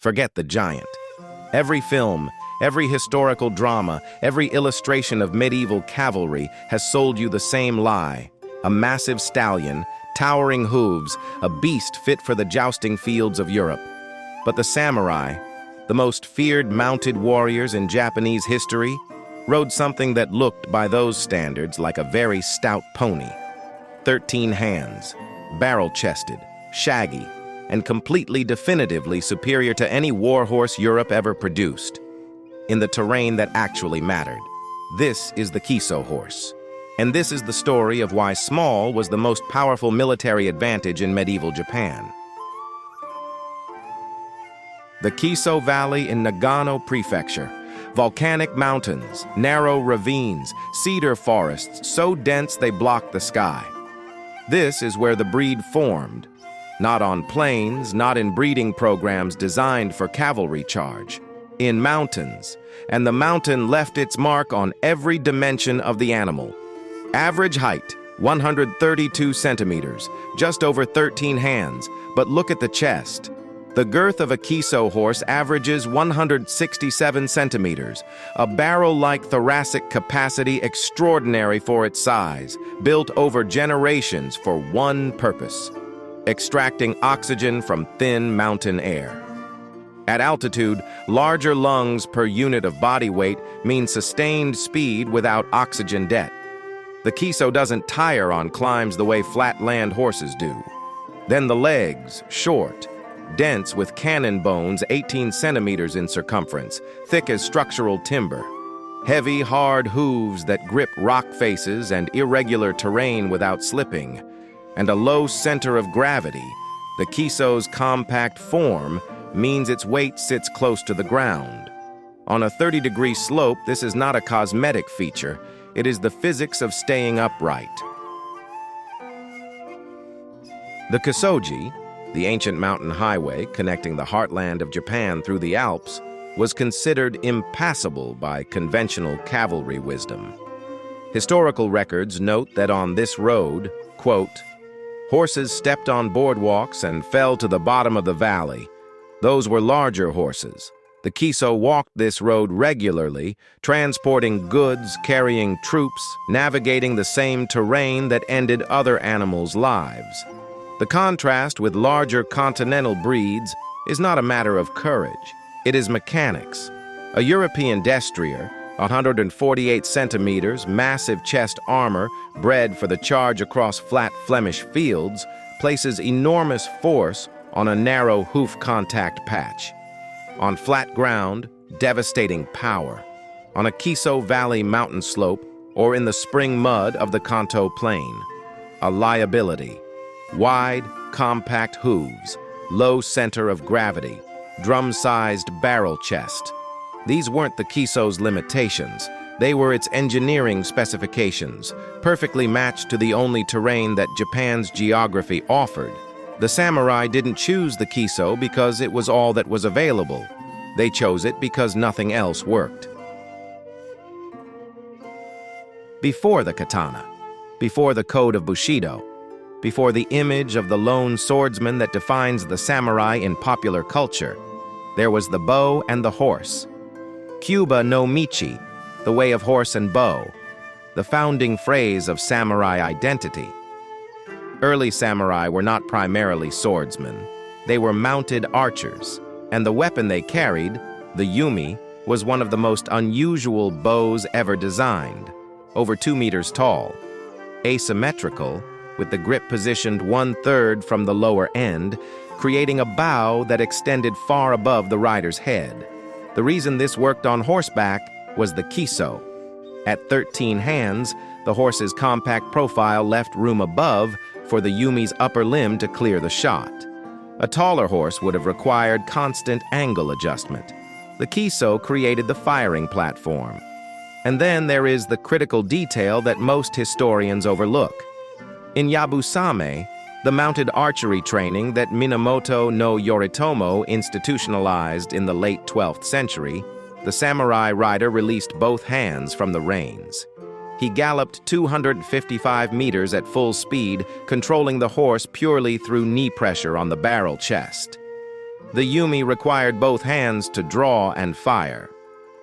Forget the giant. Every film, every historical drama, every illustration of medieval cavalry has sold you the same lie. A massive stallion, towering hooves, a beast fit for the jousting fields of Europe. But the samurai, the most feared mounted warriors in Japanese history, rode something that looked, by those standards, like a very stout pony. 13 hands, barrel-chested, shaggy, and completely definitively superior to any warhorse Europe ever produced. In the terrain that actually mattered. This is the Kiso horse. And this is the story of why small was the most powerful military advantage in medieval Japan. The Kiso Valley in Nagano Prefecture. Volcanic mountains, narrow ravines, cedar forests so dense they block the sky. This is where the breed formed. Not on plains, not in breeding programs designed for cavalry charge. In mountains, and the mountain left its mark on every dimension of the animal. Average height, 132 centimeters, just over 13 hands, but look at the chest. The girth of a Kiso horse averages 167 centimeters, a barrel-like thoracic capacity extraordinary for its size, built over generations for one purpose: extracting oxygen from thin mountain air. At altitude, larger lungs per unit of body weight mean sustained speed without oxygen debt. The Kiso doesn't tire on climbs the way flat land horses do. Then the legs, short, dense with cannon bones 18 centimeters in circumference, thick as structural timber. Heavy, hard hooves that grip rock faces and irregular terrain without slipping. And a low center of gravity. The Kiso's compact form means its weight sits close to the ground. On a 30-degree slope, this is not a cosmetic feature. It is the physics of staying upright. The Kisoji, the ancient mountain highway connecting the heartland of Japan through the Alps, was considered impassable by conventional cavalry wisdom. Historical records note that on this road, quote, horses stepped on boardwalks and fell to the bottom of the valley. Those were larger horses. The Kiso walked this road regularly, transporting goods, carrying troops, navigating the same terrain that ended other animals' lives. The contrast with larger continental breeds is not a matter of courage. It is mechanics. A European destrier, 148 centimeters, massive chest armor, bred for the charge across flat Flemish fields, places enormous force on a narrow hoof contact patch. On flat ground, devastating power. On a Kiso Valley mountain slope, or in the spring mud of the Kanto Plain. A liability. Wide, compact hooves, low center of gravity, drum-sized barrel chest. These weren't the Kiso's limitations. They were its engineering specifications, perfectly matched to the only terrain that Japan's geography offered. The samurai didn't choose the Kiso because it was all that was available. They chose it because nothing else worked. Before the katana, before the code of Bushido, before the image of the lone swordsman that defines the samurai in popular culture, there was the bow and the horse. Kyuba no Michi, the way of horse and bow, the founding phrase of samurai identity. Early samurai were not primarily swordsmen. They were mounted archers, and the weapon they carried, the yumi, was one of the most unusual bows ever designed, over 2 meters tall, asymmetrical, with the grip positioned 1/3 from the lower end, creating a bow that extended far above the rider's head. The reason this worked on horseback was the Kiso. At 13 hands, the horse's compact profile left room above for the yumi's upper limb to clear the shot. A taller horse would have required constant angle adjustment. The Kiso created the firing platform. And then there is the critical detail that most historians overlook. In Yabusame, the mounted archery training that Minamoto no Yoritomo institutionalized in the late 12th century, the samurai rider released both hands from the reins. He galloped 255 meters at full speed, controlling the horse purely through knee pressure on the barrel chest. The Yumi required both hands to draw and fire.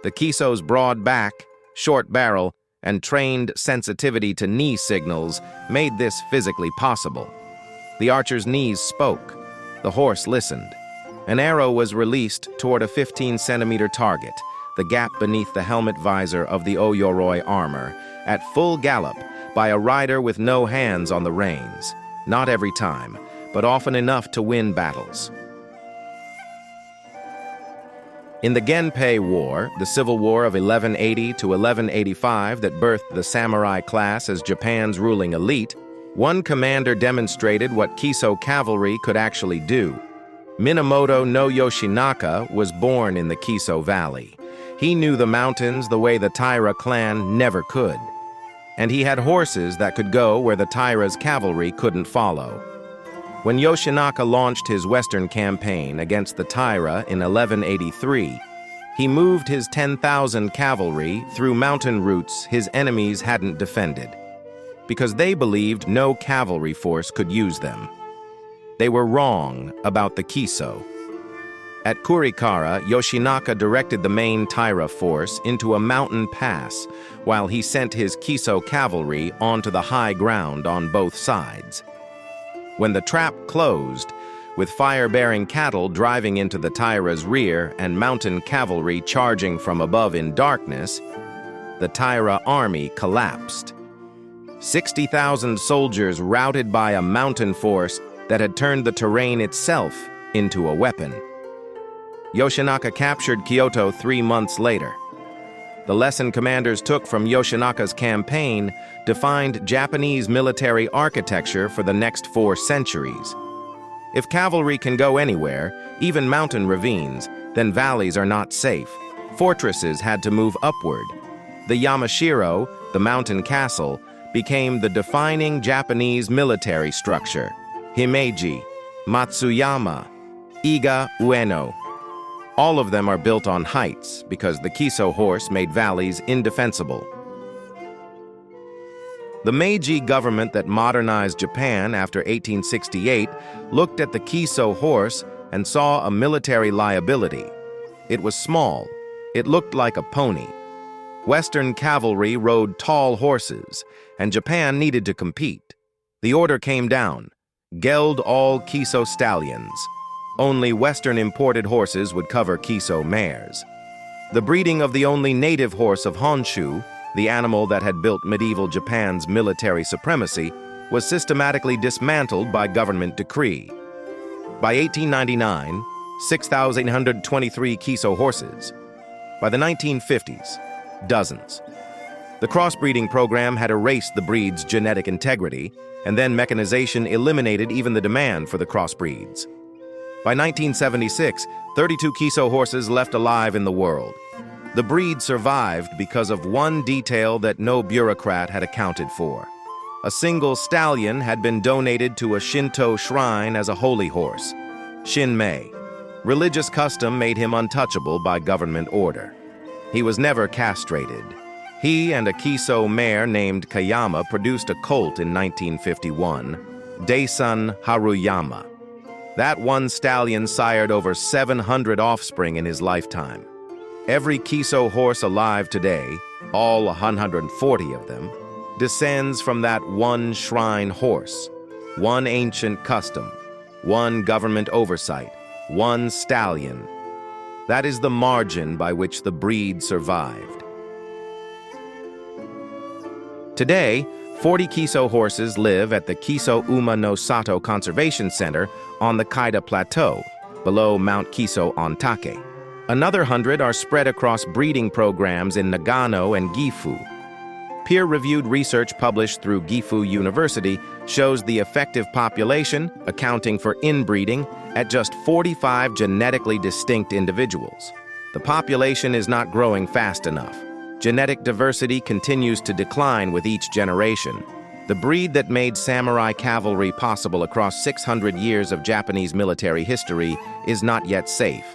The Kiso's broad back, short barrel, and trained sensitivity to knee signals made this physically possible. The archer's knees spoke. The horse listened. An arrow was released toward a 15-centimeter target, the gap beneath the helmet visor of the Oyoroi armor, at full gallop by a rider with no hands on the reins. Not every time, but often enough to win battles. In the Genpei War, the civil war of 1180 to 1185 that birthed the samurai class as Japan's ruling elite, one commander demonstrated what Kiso cavalry could actually do. Minamoto no Yoshinaka was born in the Kiso Valley. He knew the mountains the way the Taira clan never could. And he had horses that could go where the Taira's cavalry couldn't follow. When Yoshinaka launched his western campaign against the Taira in 1183, he moved his 10,000 cavalry through mountain routes his enemies hadn't defended, because they believed no cavalry force could use them. They were wrong about the Kiso. At Kurikara, Yoshinaka directed the main Taira force into a mountain pass while he sent his Kiso cavalry onto the high ground on both sides. When the trap closed, with fire-bearing cattle driving into the Taira's rear and mountain cavalry charging from above in darkness, the Taira army collapsed. 60,000 soldiers routed by a mountain force that had turned the terrain itself into a weapon. Yoshinaka captured Kyoto 3 months later. The lesson commanders took from Yoshinaka's campaign defined Japanese military architecture for the next 4 centuries. If cavalry can go anywhere, even mountain ravines, then valleys are not safe. Fortresses had to move upward. The Yamashiro, the mountain castle, became the defining Japanese military structure. Himeji, Matsuyama, Iga Ueno. All of them are built on heights because the Kiso horse made valleys indefensible. The Meiji government that modernized Japan after 1868 looked at the Kiso horse and saw a military liability. It was small. It looked like a pony. Western cavalry rode tall horses, and Japan needed to compete. The order came down: geld all Kiso stallions. Only Western imported horses would cover Kiso mares. The breeding of the only native horse of Honshu, the animal that had built medieval Japan's military supremacy, was systematically dismantled by government decree. By 1899, 6,823 Kiso horses. By the 1950s, dozens. The crossbreeding program had erased the breed's genetic integrity, and then mechanization eliminated even the demand for the crossbreeds. By 1976, 32 Kiso horses left alive in the world. The breed survived because of one detail that no bureaucrat had accounted for. A single stallion had been donated to a Shinto shrine as a holy horse, Shinmei. Religious custom made him untouchable by government order. He was never castrated. He and a Kiso mare named Kayama produced a colt in 1951, Daisun Haruyama. That one stallion sired over 700 offspring in his lifetime. Every Kiso horse alive today, all 140 of them, descends from that one shrine horse, one ancient custom, one government oversight, one stallion. That is the margin by which the breed survived. Today, 40 Kiso horses live at the Kiso Uma no Sato Conservation Center on the Kaida Plateau, below Mount Kiso on Take. Another 100 are spread across breeding programs in Nagano and Gifu. Peer-reviewed research published through Gifu University shows the effective population, accounting for inbreeding, at just 45 genetically distinct individuals. The population is not growing fast enough. Genetic diversity continues to decline with each generation. The breed that made samurai cavalry possible across 600 years of Japanese military history is not yet safe.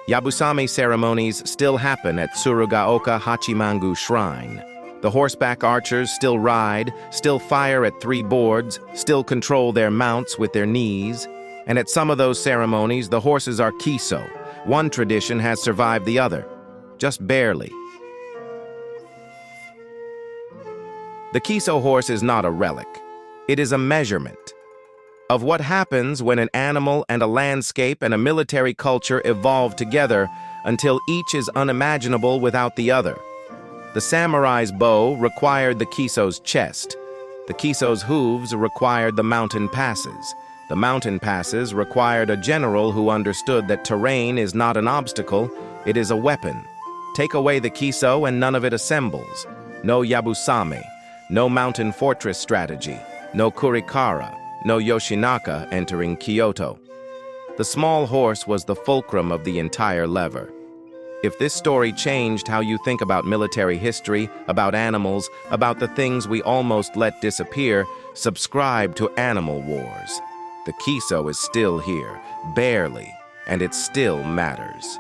Yabusame ceremonies still happen at Tsurugaoka Hachimangu Shrine. The horseback archers still ride, still fire at 3 boards, still control their mounts with their knees. And at some of those ceremonies, the horses are Kiso. One tradition has survived the other, just barely. The Kiso horse is not a relic. It is a measurement of what happens when an animal and a landscape and a military culture evolve together until each is unimaginable without the other. The samurai's bow required the Kiso's chest. The Kiso's hooves required the mountain passes. The mountain passes required a general who understood that terrain is not an obstacle, it is a weapon. Take away the Kiso and none of it assembles. No Yabusame, no mountain fortress strategy, no Kurikara, no Yoshinaka entering Kyoto. The small horse was the fulcrum of the entire lever. If this story changed how you think about military history, about animals, about the things we almost let disappear, subscribe to Animal Wars. The Kiso is still here, barely, and it still matters.